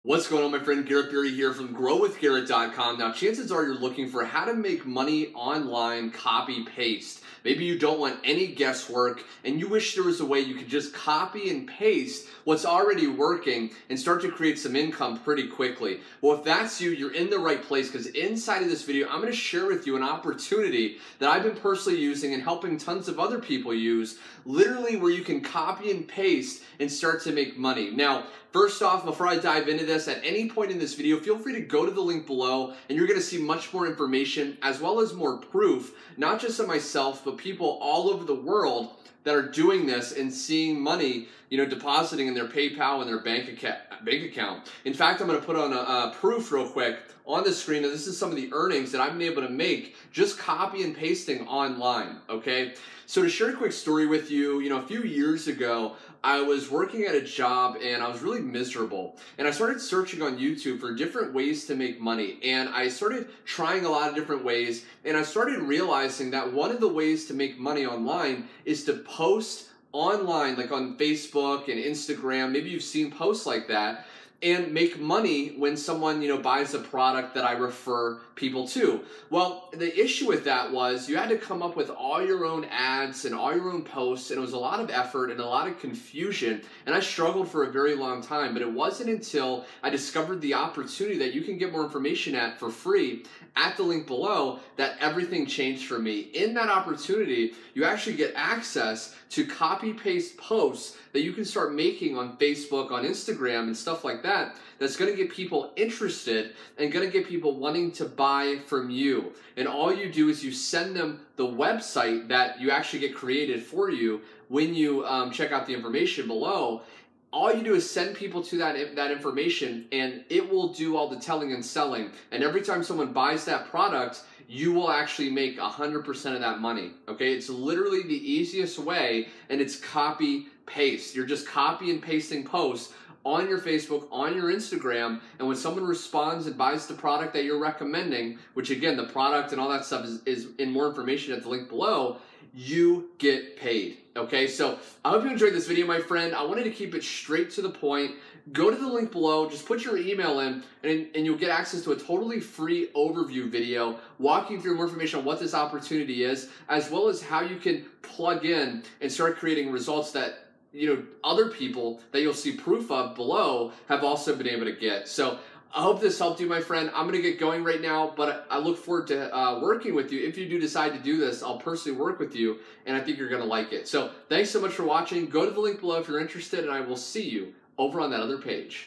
What's going on, my friend? Garrett Beery here from growwithgarrett.com. Now, chances are you're looking for how to make money online, copy paste. Maybe you don't want any guesswork and you wish there was a way you could just copy and paste what's already working and start to create some income pretty quickly. Well, if that's you, you're in the right place, because inside of this video, I'm going to share with you an opportunity that I've been personally using and helping tons of other people use, literally where you can copy and paste and start to make money. Now, first off, before I dive into this, at any point in this video, feel free to go to the link below and you're going to see much more information as well as more proof, not just of myself, but people all over the world that are doing this and seeing money, depositing in their PayPal and their bank account. In fact, I'm going to put on a proof real quick on the screen, and this is some of the earnings that I've been able to make just copy and pasting online, okay? So to share a quick story with you, a few years ago, I was working at a job and I was really miserable. And I started searching on YouTube for different ways to make money. And I started trying a lot of different ways. And I started realizing that one of the ways to make money online is to post online, like on Facebook and Instagram. Maybe you've seen posts like that, and make money when someone, buys a product that I refer people to. Well, the issue with that was you had to come up with all your own ads and all your own posts, and it was a lot of effort and a lot of confusion, and I struggled for a very long time. But it wasn't until I discovered the opportunity that you can get more information at for free at the link below that everything changed for me. In that opportunity, you actually get access to copy-paste posts that you can start making on Facebook, on Instagram, and stuff like that, that's going to get people interested and going to get people wanting to buy from you. And all you do is you send them the website that you actually get created for you when you check out the information below. All you do is send people to that information, and it will do all the telling and selling. And every time someone buys that product, you will actually make 100% of that money, okay? It's literally the easiest way, and it's copy paste. You're just copy and pasting posts on your Facebook, on your Instagram, and when someone responds and buys the product that you're recommending, which again, the product and all that stuff is in more information at the link below, you get paid, okay? So I hope you enjoyed this video, my friend. I wanted to keep it straight to the point. Go to the link below, just put your email in, and you'll get access to a totally free overview video walking through more information on what this opportunity is, as well as how you can plug in and start creating results that other people that you'll see proof of below have also been able to get. So I hope this helped you, my friend. I'm going to get going right now, but I look forward to working with you. If you do decide to do this, I'll personally work with you, and I think you're going to like it. So thanks so much for watching. Go to the link below if you're interested, and I will see you over on that other page.